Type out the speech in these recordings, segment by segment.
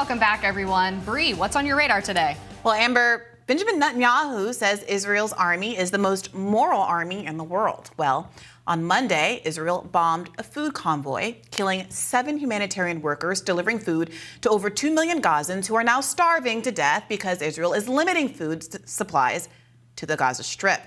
Welcome back, everyone. Bree, what's on your radar today? Well, Amber, Benjamin Netanyahu says Israel's army is the most moral army in the world. Well, on Monday, Israel bombed a food convoy, killing 7 humanitarian workers delivering food to over 2 million Gazans who are now starving to death because Israel is limiting food supplies to the Gaza Strip.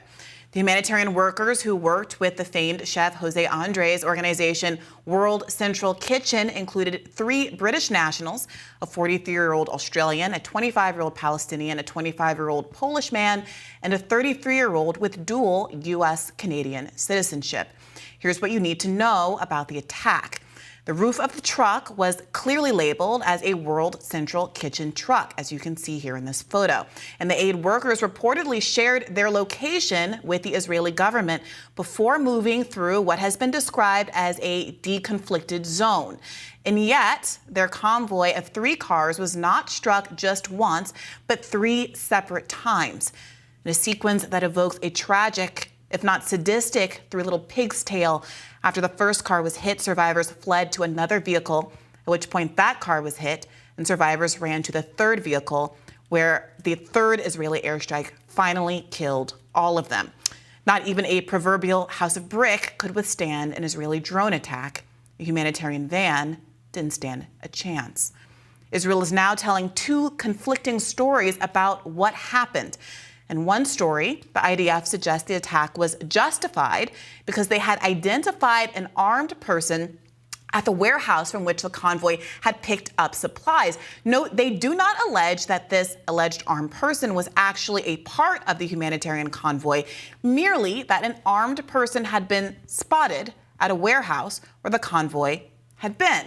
The humanitarian workers who worked with the famed chef Jose Andres' organization World Central Kitchen included 3 British nationals, a 43-year-old Australian, a 25-year-old Palestinian, a 25-year-old Polish man, and a 33-year-old with dual U.S.-Canadian citizenship. Here's what you need to know about the attack. The roof of the truck was clearly labeled as a World Central Kitchen truck, as you can see here in this photo. And the aid workers reportedly shared their location with the Israeli government before moving through what has been described as a deconflicted zone. And yet, their convoy of 3 cars was not struck just once, but 3 separate times. In a sequence that evokes a tragic, if not sadistic, 3 little pig's tale. After the first car was hit, survivors fled to another vehicle, at which point that car was hit, and survivors ran to the 3rd vehicle, where the 3rd Israeli airstrike finally killed all of them. Not even a proverbial house of brick could withstand an Israeli drone attack. A humanitarian van didn't stand a chance. Israel is now telling 2 conflicting stories about what happened. In one story, the IDF suggests the attack was justified because they had identified an armed person at the warehouse from which the convoy had picked up supplies. Note, they do not allege that this alleged armed person was actually a part of the humanitarian convoy, merely that an armed person had been spotted at a warehouse where the convoy had been.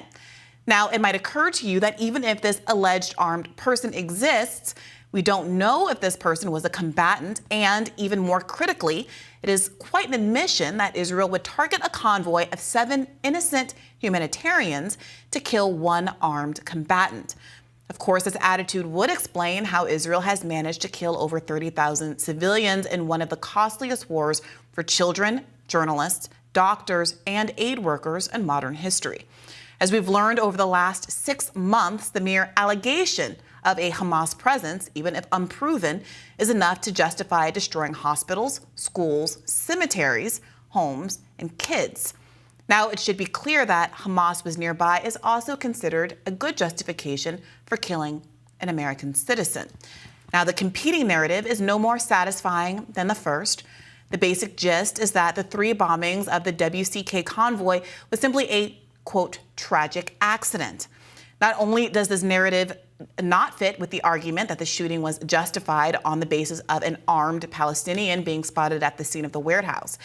Now, it might occur to you that even if this alleged armed person exists, we don't know if this person was a combatant, and even more critically, it is quite an admission that Israel would target a convoy of 7 innocent humanitarians to kill 1 armed combatant. Of course, this attitude would explain how Israel has managed to kill over 30,000 civilians in one of the costliest wars for children, journalists, doctors, and aid workers in modern history. As we've learned over the last 6 months, the mere allegation of a Hamas presence, even if unproven, is enough to justify destroying hospitals, schools, cemeteries, homes, and kids. Now, it should be clear that Hamas was nearby is also considered a good justification for killing an American citizen. Now, the competing narrative is no more satisfying than the first. The basic gist is that the 3 bombings of the WCK convoy was simply a, quote, tragic accident. Not only does this narrative not fit with the argument that the shooting was justified on the basis of an armed Palestinian being spotted at the scene of the warehouse,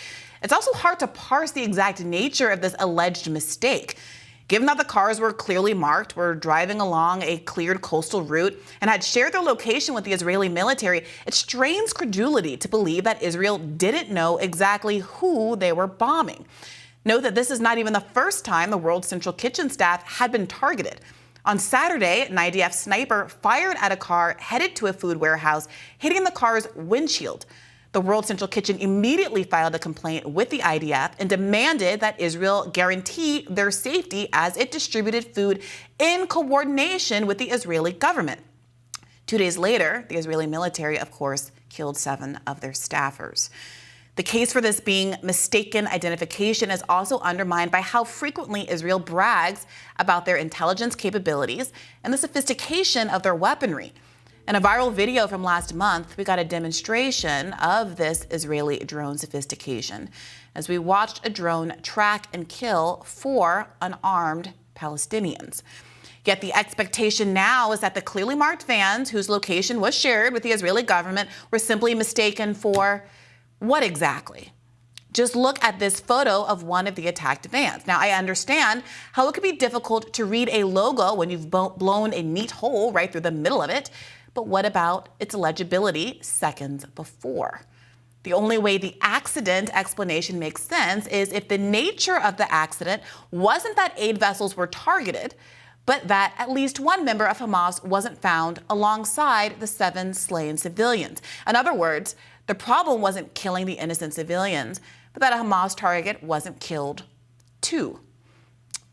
it's also hard to parse the exact nature of this alleged mistake. Given that the cars were clearly marked, were driving along a cleared coastal route, and had shared their location with the Israeli military, it strains credulity to believe that Israel didn't know exactly who they were bombing. Note that this is not even the first time the World Central Kitchen staff had been targeted. On Saturday, an IDF sniper fired at a car headed to a food warehouse, hitting the car's windshield. The World Central Kitchen immediately filed a complaint with the IDF and demanded that Israel guarantee their safety as it distributed food in coordination with the Israeli government. 2 days later, the Israeli military, of course, killed 7 of their staffers. The case for this being mistaken identification is also undermined by how frequently Israel brags about their intelligence capabilities and the sophistication of their weaponry. In a viral video from last month, we got a demonstration of this Israeli drone sophistication as we watched a drone track and kill 4 unarmed Palestinians. Yet the expectation now is that the clearly marked vans, whose location was shared with the Israeli government, were simply mistaken for what exactly? Just look at this photo of one of the attacked vans. Now, I understand how it could be difficult to read a logo when you've blown a neat hole right through the middle of it, but what about its legibility seconds before? The only way the accident explanation makes sense is if the nature of the accident wasn't that aid vessels were targeted, but that at least 1 member of Hamas wasn't found alongside the 7 slain civilians. In other words, the problem wasn't killing the innocent civilians, but that a Hamas target wasn't killed too.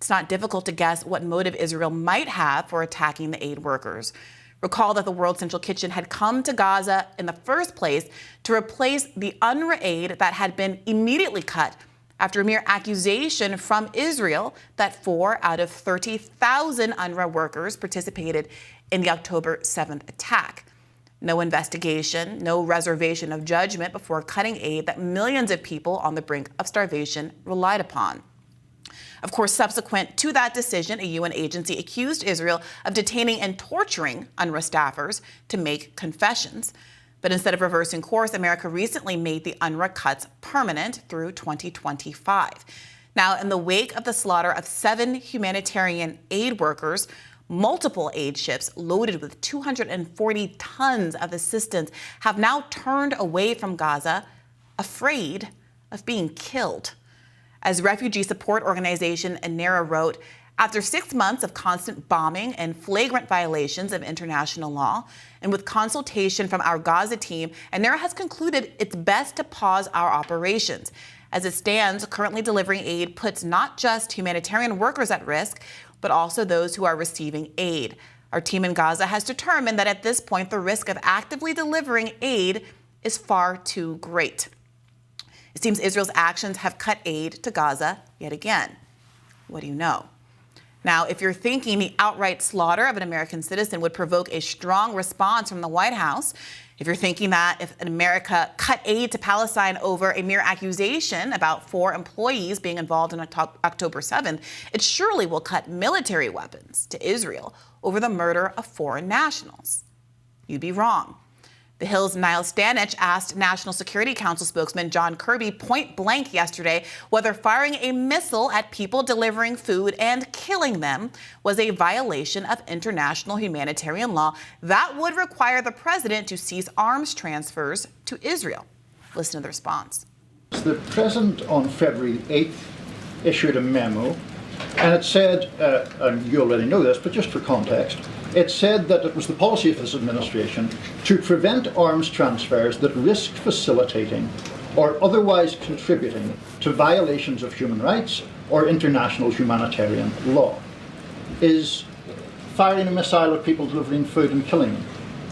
It's not difficult to guess what motive Israel might have for attacking the aid workers. Recall that the World Central Kitchen had come to Gaza in the first place to replace the UNRWA aid that had been immediately cut after a mere accusation from Israel that 4 out of 30,000 UNRWA workers participated in the October 7th attack. No investigation, no reservation of judgment before cutting aid that millions of people on the brink of starvation relied upon. Of course, subsequent to that decision, a UN agency accused Israel of detaining and torturing UNRWA staffers to make confessions. But instead of reversing course, America recently made the UNRWA cuts permanent through 2025. Now, in the wake of the slaughter of 7 humanitarian aid workers, multiple aid ships loaded with 240 tons of assistance have now turned away from Gaza, afraid of being killed. As refugee support organization ANERA wrote, after 6 months of constant bombing and flagrant violations of international law, and with consultation from our Gaza team, ANERA has concluded it's best to pause our operations. As it stands, currently delivering aid puts not just humanitarian workers at risk, but also those who are receiving aid. Our team in Gaza has determined that at this point, the risk of actively delivering aid is far too great. It seems Israel's actions have cut aid to Gaza yet again. What do you know? Now, if you're thinking the outright slaughter of an American citizen would provoke a strong response from the White House, if you're thinking that if America cut aid to Palestine over a mere accusation about 4 employees being involved in October 7th, it surely will cut military weapons to Israel over the murder of foreign nationals. You'd be wrong. The Hill's Niall Stanich asked National Security Council spokesman John Kirby point blank yesterday whether firing a missile at people delivering food and killing them was a violation of international humanitarian law that would require the president to cease arms transfers to Israel. Listen to the response. The president on February 8th issued a memo, and it said, and you already know this, but just for context, it said that it was the policy of this administration to prevent arms transfers that risk facilitating or otherwise contributing to violations of human rights or international humanitarian law. Is firing a missile at people delivering food and killing them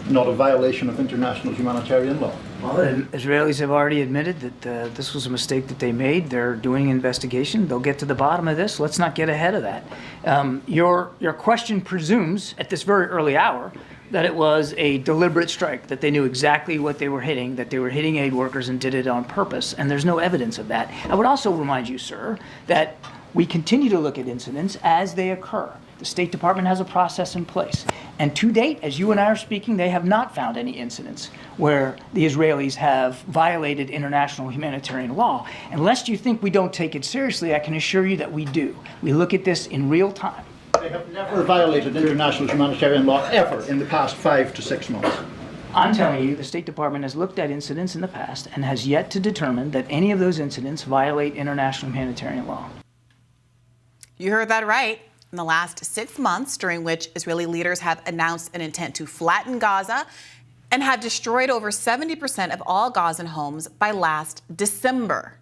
not a violation of international humanitarian law? Well, the Israelis have already admitted that this was a mistake that they made. They're doing an investigation. They'll get to the bottom of this. Let's not get ahead of that. Your question presumes at this very early hour that it was a deliberate strike, that they knew exactly what they were hitting, that they were hitting aid workers and did it on purpose, and there's no evidence of that. I would also remind you, sir, that we continue to look at incidents as they occur. The State Department has a process in place. And to date, as you and I are speaking, they have not found any incidents where the Israelis have violated international humanitarian law. And lest you think we don't take it seriously, I can assure you that we do. We look at this in real time. They have never violated international humanitarian law ever in the past 5 to 6 months. I'm telling you, the State Department has looked at incidents in the past and has yet to determine that any of those incidents violate international humanitarian law. You heard that right. In the last 6 months, during which Israeli leaders have announced an intent to flatten Gaza and have destroyed over 70% of all Gazan homes by last December.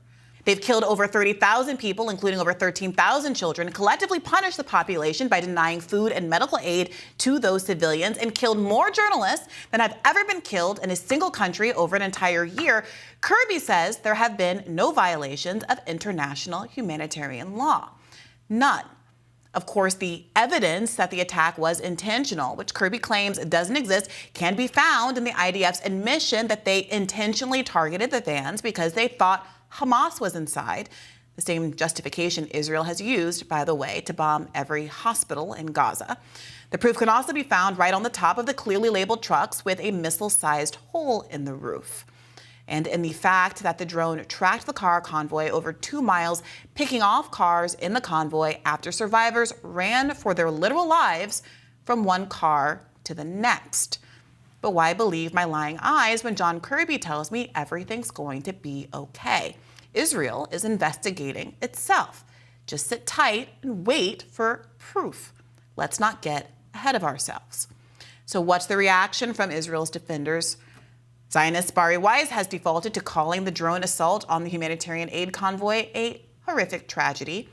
They've killed over 30,000 people, including over 13,000 children, collectively punished the population by denying food and medical aid to those civilians, and killed more journalists than have ever been killed in a single country over an entire year. Kirby says there have been no violations of international humanitarian law. None. Of course, the evidence that the attack was intentional, which Kirby claims doesn't exist, can be found in the IDF's admission that they intentionally targeted the vans because they thought Hamas was inside. The same justification Israel has used, by the way, to bomb every hospital in Gaza. The proof can also be found right on the top of the clearly labeled trucks with a missile-sized hole in the roof. And in the fact that the drone tracked the car convoy over 2 miles, picking off cars in the convoy after survivors ran for their literal lives from one car to the next. But why believe my lying eyes when John Kirby tells me everything's going to be okay? Israel is investigating itself. Just sit tight and wait for proof. Let's not get ahead of ourselves. So what's the reaction from Israel's defenders? Zionist Bari Weiss has defaulted to calling the drone assault on the humanitarian aid convoy a horrific tragedy.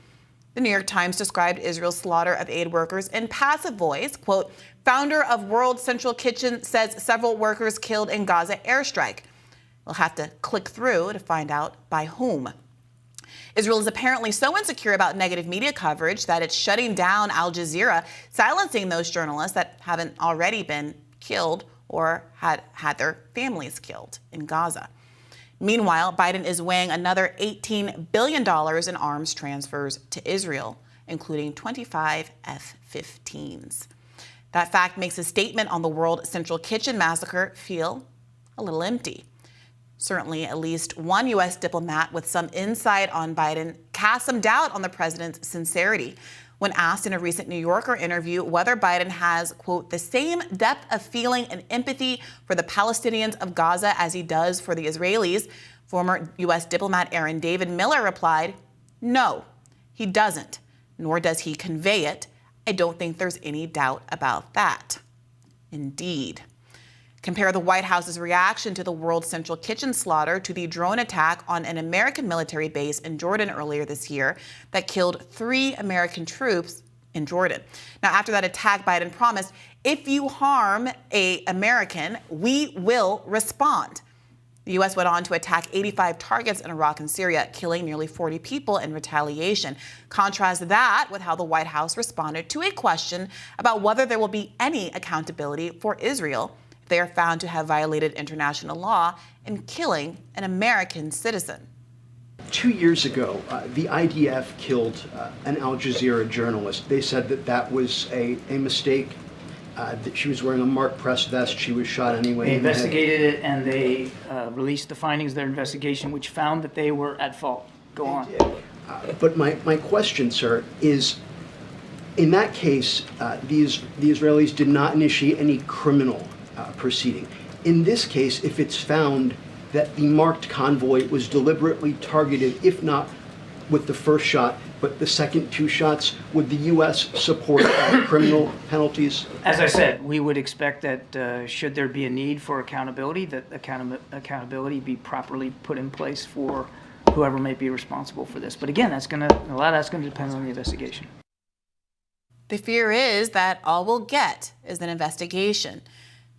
The New York Times described Israel's slaughter of aid workers in passive voice. Quote, founder of World Central Kitchen says several workers killed in Gaza airstrike. We'll have to click through to find out by whom. Israel is apparently so insecure about negative media coverage that it's shutting down Al Jazeera, silencing those journalists that haven't already been killed or had their families killed in Gaza. Meanwhile, Biden is weighing another $18 billion in arms transfers to Israel, including 25 F-15s. That fact makes his statement on the World Central Kitchen massacre feel a little empty. Certainly, at least one U.S. diplomat with some insight on Biden cast some doubt on the president's sincerity when asked in a recent New Yorker interview whether Biden has, quote, the same depth of feeling and empathy for the Palestinians of Gaza as he does for the Israelis. Former U.S. diplomat Aaron David Miller replied, no, he doesn't, nor does he convey it. I don't think there's any doubt about that. Indeed. Compare the White House's reaction to the World Central Kitchen slaughter to the drone attack on an American military base in Jordan earlier this year that killed 3 American troops in Jordan. Now, after that attack, Biden promised, if you harm an American, we will respond. The U.S. went on to attack 85 targets in Iraq and Syria, killing nearly 40 people in retaliation. Contrast that with how the White House responded to a question about whether there will be any accountability for Israel if they are found to have violated international law in killing an American citizen. 2 years ago, the IDF killed an Al Jazeera journalist. They said that that was a mistake, that she was wearing a marked press vest. She was shot anyway. They investigated it, and they released the findings of their investigation, which found that they were at fault. Go on. But my question, sir, is in that case, the Israelis did not initiate any criminal proceeding. In this case, if it's found that the marked convoy was deliberately targeted, if not with the first shot, but the second 2 shots, would the U.S. support criminal penalties? As I said, we would expect that should there be a need for accountability, that accountability be properly put in place for whoever may be responsible for this. But again, a lot of that's going to depend on the investigation. The fear is that all we'll get is an investigation.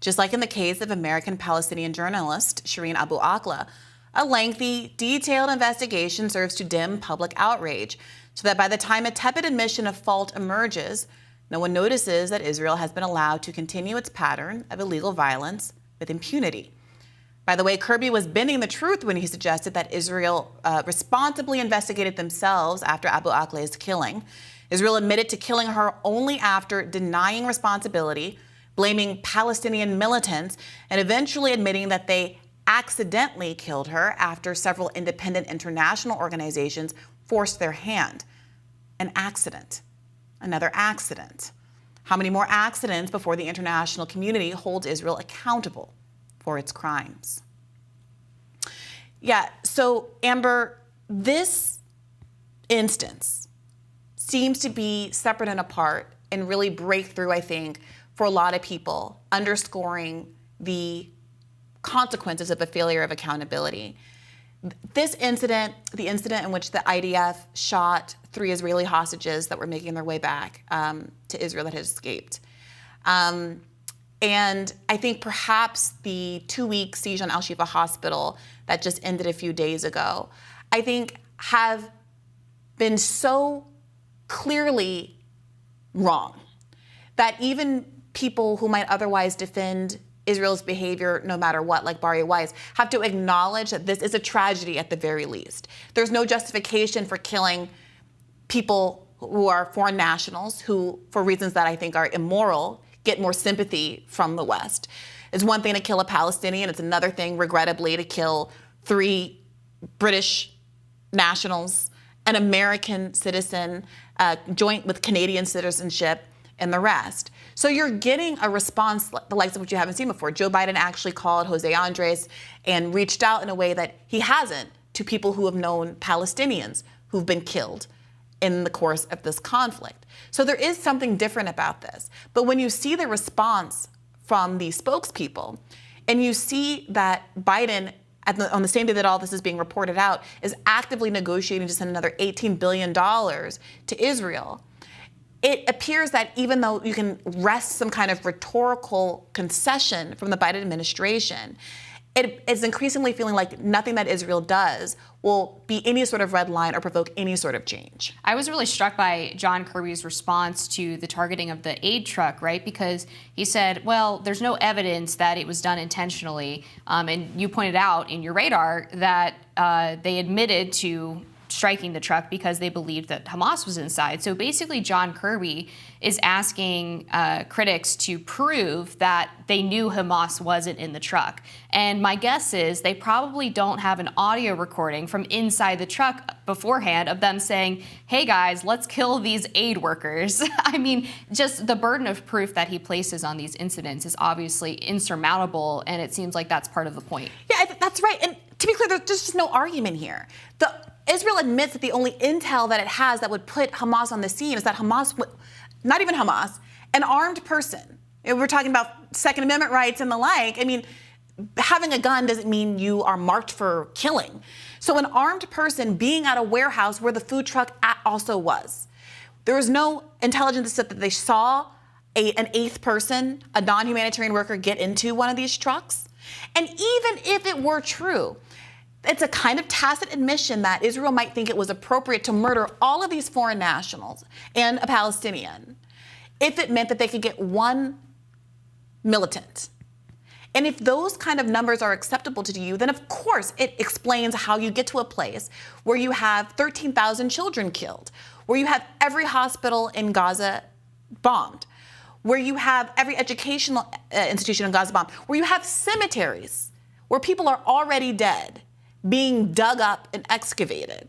Just like in the case of American-Palestinian journalist Shireen Abu Akleh, a lengthy, detailed investigation serves to dim public outrage so that by the time a tepid admission of fault emerges, no one notices that Israel has been allowed to continue its pattern of illegal violence with impunity. By the way, Kirby was bending the truth when he suggested that Israel responsibly investigated themselves after Abu Akleh's killing. Israel admitted to killing her only after denying responsibility, blaming Palestinian militants, and eventually admitting that they accidentally killed her after several independent international organizations forced their hand. An accident. Another accident. How many more accidents before the international community holds Israel accountable for its crimes? Yeah, so Amber, this instance seems to be separate and apart and really breakthrough, I think, for a lot of people, underscoring the consequences of a failure of accountability. This incident, the incident in which the IDF shot 3 Israeli hostages that were making their way back to Israel that had escaped. And I think perhaps the 2-week siege on Al-Shifa Hospital that just ended a few days ago, I think have been so clearly wrong that even people who might otherwise defend Israel's behavior no matter what, like Briahna Weiss, have to acknowledge that this is a tragedy at the very least. There's no justification for killing people who are foreign nationals who, for reasons that I think are immoral, get more sympathy from the West. It's one thing to kill a Palestinian. It's another thing, regrettably, to kill 3 British nationals, an American citizen, joint with Canadian citizenship, and the rest. So you're getting a response the likes of what you haven't seen before. Joe Biden actually called Jose Andres and reached out in a way that he hasn't to people who have known Palestinians who've been killed in the course of this conflict. So there is something different about this. But when you see the response from the spokespeople and you see that Biden on the same day that all this is being reported out, is actively negotiating to send another $18 billion to Israel. It appears that even though you can wrest some kind of rhetorical concession from the Biden administration, it is increasingly feeling like nothing that Israel does will be any sort of red line or provoke any sort of change. I was really struck by John Kirby's response to the targeting of the aid truck, right? Because he said, well, there's no evidence that it was done intentionally. And you pointed out in your radar that they admitted to striking the truck because they believed that Hamas was inside. So basically, John Kirby is asking critics to prove that they knew Hamas wasn't in the truck. And my guess is they probably don't have an audio recording from inside the truck beforehand of them saying, hey guys, let's kill these aid workers. I mean, just the burden of proof that he places on these incidents is obviously insurmountable, and it seems like that's part of the point. Yeah, that's right. And to be clear, there's just no argument here. Israel admits that the only intel that it has that would put Hamas on the scene is that Hamas, not even Hamas, an armed person. We're talking about Second Amendment rights and the like. I mean, having a gun doesn't mean you are marked for killing. So an armed person being at a warehouse where the food truck also was. There was no intelligence that they saw an eighth person, a non-humanitarian worker, get into one of these trucks. And even if it were true, it's a kind of tacit admission that Israel might think it was appropriate to murder all of these foreign nationals and a Palestinian if it meant that they could get one militant. And if those kind of numbers are acceptable to you, then of course it explains how you get to a place where you have 13,000 children killed, where you have every hospital in Gaza bombed, where you have every educational institution in Gaza bombed, where you have cemeteries where people are already dead being dug up and excavated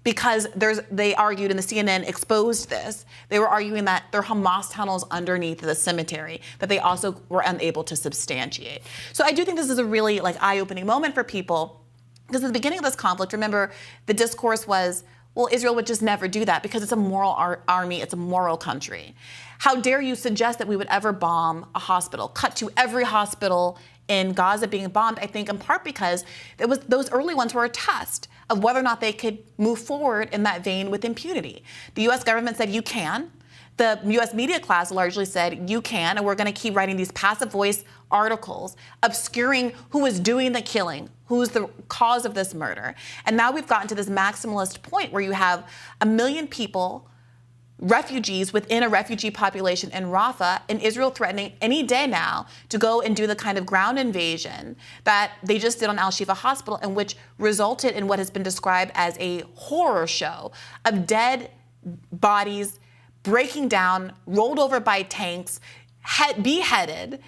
because they argued, and the CNN exposed this, they were arguing that there are Hamas tunnels underneath the cemetery that they also were unable to substantiate. So I do think this is a really eye-opening moment for people, because at the beginning of this conflict, remember, the discourse was, well, Israel would just never do that because it's a moral army, it's a moral country. How dare you suggest that we would ever bomb a hospital, cut to every hospital in Gaza being bombed, I think in part because those early ones were a test of whether or not they could move forward in that vein with impunity. The U.S. government said you can. The U.S. media class largely said you can, and we're going to keep writing these passive voice articles obscuring who was doing the killing, who's the cause of this murder. And now we've gotten to this maximalist point where you have 1 million people, refugees within a refugee population in Rafah, and Israel threatening any day now to go and do the kind of ground invasion that they just did on Al-Shifa Hospital, and which resulted in what has been described as a horror show of dead bodies breaking down, rolled over by tanks, beheaded,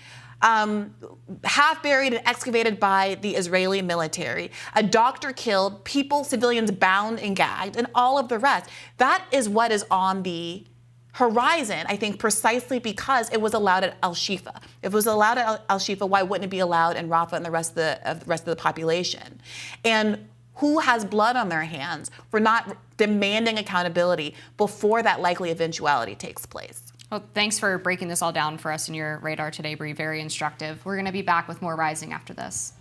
half buried and excavated by the Israeli military, a doctor killed, civilians bound and gagged, and all of the rest. That is what is on the horizon, I think, precisely because it was allowed at Al-Shifa. If it was allowed at Al-Shifa, why wouldn't it be allowed in Rafah and the rest of the population? And who has blood on their hands for not demanding accountability before that likely eventuality takes place? Well, thanks for breaking this all down for us in your radar today, Bri. Very instructive. We're going to be back with more Rising after this.